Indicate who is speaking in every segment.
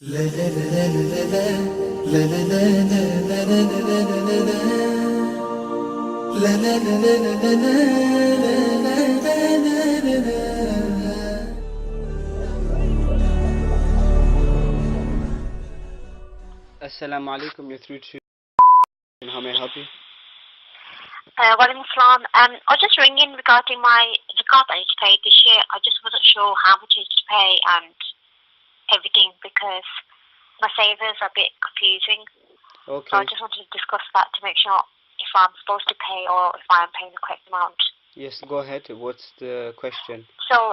Speaker 1: Assalamu alaikum, you're through to how may I help you?
Speaker 2: Walaikum Assalam. I was just ringing regarding my Żakāt I need to pay this year. I just wasn't sure how much it is to pay and everything because my savings are a bit confusing.
Speaker 1: Okay.
Speaker 2: So I just wanted to discuss that to make sure if I'm supposed to pay or if I'm paying the correct amount.
Speaker 1: Yes, go ahead. What's the question?
Speaker 2: So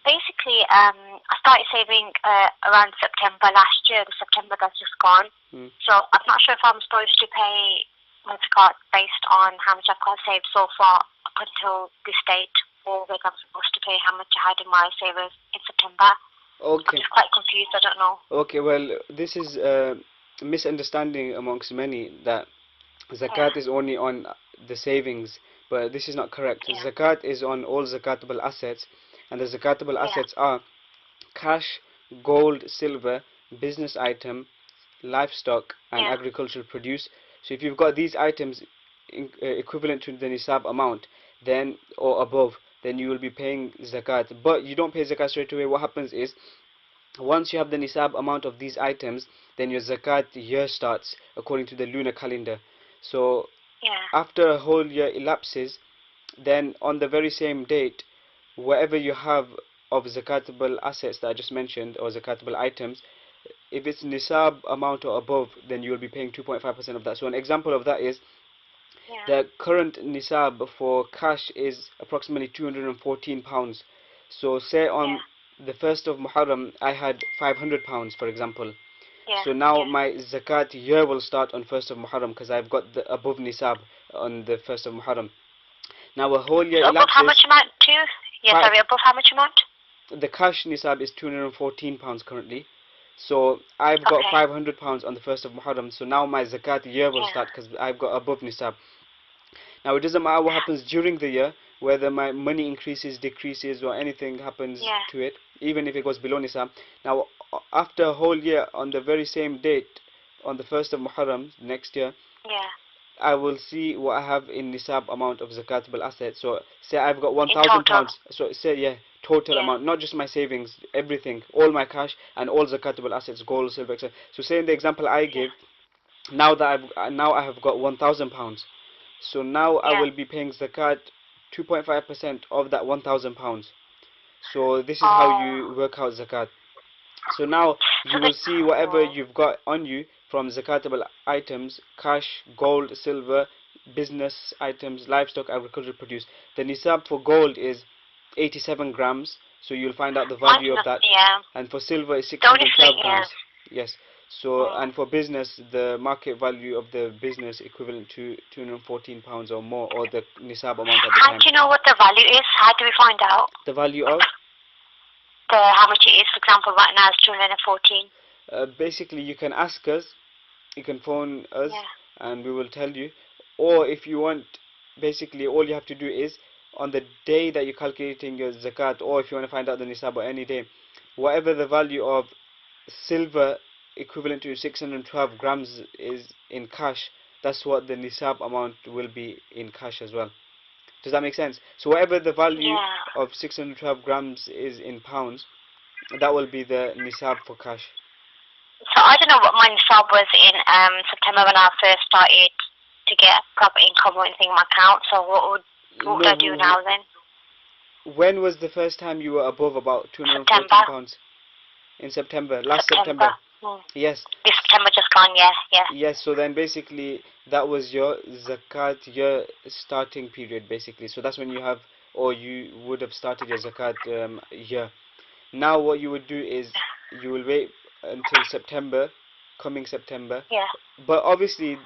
Speaker 2: basically, I started saving around September last year. The September that's just gone. So I'm not sure if I'm supposed to pay my Żakāt based on how much I've got saved so far up until this date, or whether I'm supposed to pay how much I had in my savings in September.
Speaker 1: Okay.
Speaker 2: I'm just quite confused. I don't know.
Speaker 1: Okay, well, this is a misunderstanding amongst many that Zakat is only on the savings, but this is not correct. Zakat is on all zakatable assets, and the zakatable assets are cash, gold, silver, business item, livestock, and agricultural produce. So if you've got these items equivalent to the nisab amount, then or above, then you will be paying zakat. But you don't pay zakat straight away. What happens is, once you have the nisab amount of these items, then your zakat year starts according to the lunar calendar. So after a whole year elapses, then on the very same date, whatever you have of zakatable assets that I just mentioned, or zakatable items, if it's nisab amount or above, then you will be paying 2.5% of that. So an example of that is the current nisab for cash is approximately £214. So say on the 1st of Muharram I had £500, for example. So now my zakat year will start on 1st of Muharram because I've got the above nisab on the 1st of Muharram. Now a whole year elapses.
Speaker 2: Above how much amount too? Sorry, above how much amount?
Speaker 1: The cash nisab is £214 currently. So I've got £500 on the 1st of Muharram. So now my zakat year will start because I've got above nisab. Now it doesn't matter what happens during the year, whether my money increases, decreases, or anything happens to it, even if it goes below nisab. Now after a whole year, on the very same date, on the 1st of Muharram next year, I will see what I have in nisab amount of zakatable assets. So say I've got £1,000. So say total amount, not just my savings, everything, all my cash and all zakatable assets, gold, silver, etc. So say in the example I give, now that I have got £1,000. So now I will be paying zakat 2.5% of that £1,000. So this is how you work out zakat. So now you will see whatever you've got on you from zakatable items, cash, gold, silver, business items, livestock, agricultural produce. The nisab for gold is 87 grams, so you'll find out the value of that. And for silver is 612 grams. Yes. So and for business, the market value of the business equivalent to £214 or more, or the nisab amount at the time.
Speaker 2: How do you know what the value is? How do we find out?
Speaker 1: The value of?
Speaker 2: How much it is. For example, right now it's 214.
Speaker 1: Basically, you can ask us, you can phone us, and we will tell you. Or if you want, basically all you have to do is, on the day that you're calculating your zakat, or if you want to find out the nisab or any day, whatever the value of silver equivalent to 612 grams is in cash, that's what the nisab amount will be in cash as well. Does that make sense? So whatever the value of 612 grams is in pounds, that will be the nisab for cash.
Speaker 2: So I don't know what my nisab was in September when I first started to get proper income or anything in my account. So what would I do now then?
Speaker 1: When was the first time you were above about £214? In September, last September. Yes.
Speaker 2: This September just gone,
Speaker 1: Yes, so then basically that was your zakat year starting period basically. So that's when you have, or you would have started your zakat year. Now what you would do is you will wait until September, coming September. But obviously,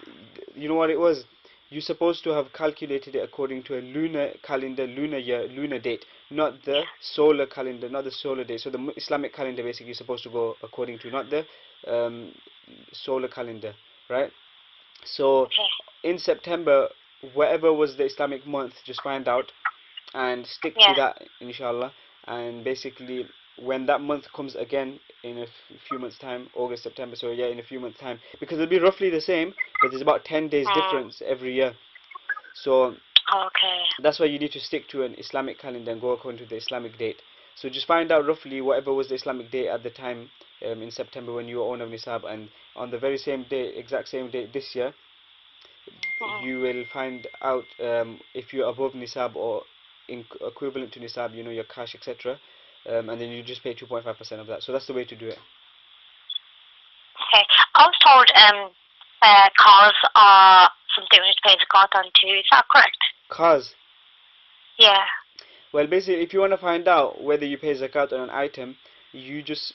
Speaker 1: you know what it was? You're supposed to have calculated it according to a lunar calendar, lunar year, lunar date, not the solar calendar, not the solar date. So the Islamic calendar basically is supposed to go according to, not the solar calendar, right? So in September, whatever was the Islamic month, just find out and stick to that, inshallah. And basically when that month comes again in a few months' time, August, September, so yeah, in a few months' time, because it'll be roughly the same, but there's about 10 days difference every year. So that's why you need to stick to an Islamic calendar and go according to the Islamic date. So just find out roughly whatever was the Islamic date at the time in September when you were owner of Nisab, and on the very same day, exact same date this year, you will find out if you're above Nisab or equivalent to Nisab, you know, your cash, etc. And then you just pay 2.5% of that. So that's the way to do it.
Speaker 2: Okay. I was told cars are something we need to pay Żakāt on too. Is that correct?
Speaker 1: Cars?
Speaker 2: Yeah.
Speaker 1: Well, basically, if you want to find out whether you pay Zakat on an item, you just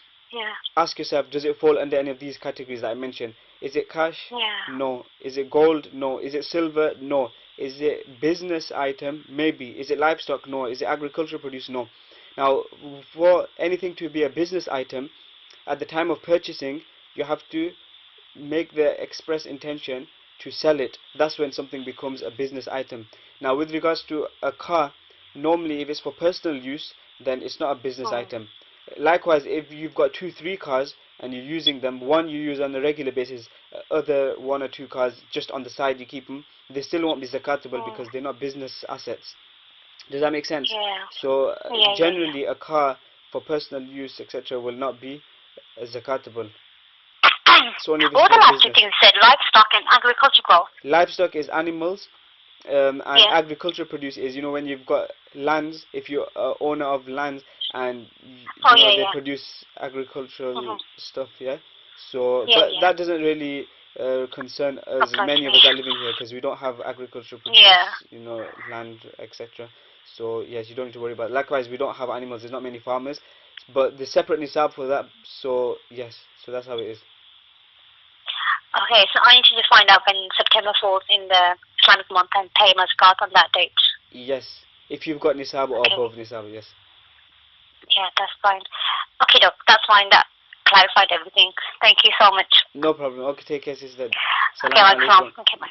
Speaker 1: ask yourself, does it fall under any of these categories that I mentioned? Is it cash?
Speaker 2: Yeah.
Speaker 1: No. Is it gold? No. Is it silver? No. Is it business item? Maybe. Is it livestock? No. Is it agricultural produce? No. Now, for anything to be a business item, at the time of purchasing, you have to make the express intention to sell it. That's when something becomes a business item. Now, with regards to a car, normally if it's for personal use, then it's not a business item. Likewise, if you've got 2-3 cars and you're using them, one you use on a regular basis, other 1 or 2 cars just on the side you keep them, they still won't be zakatable because they're not business assets. Does that make sense?
Speaker 2: Yeah.
Speaker 1: So generally a car for personal use, etc., will not be zakatable.
Speaker 2: So only what the last two things said, livestock and agricultural? Livestock
Speaker 1: is animals, and agricultural produce is, you know, when you've got lands, if you're owner of lands and they produce agricultural stuff, so but that doesn't really concern us, many of us are living here, because we don't have agricultural produce, you know, land, etc. So yes, you don't need to worry about it. Likewise, we don't have animals, there's not many farmers, but there's separate nisab for that. So yes, so that's how it is.
Speaker 2: Okay, so I need to just find out when September falls in the Islamic month and pay my Żakāt on that date.
Speaker 1: Yes, if you've got nisab or above nisab, yes.
Speaker 2: Yeah, that's fine. Okay, doc, that's fine. That clarified everything. Thank you so much.
Speaker 1: No problem. Okay, take care, sister.
Speaker 2: Okay, bye.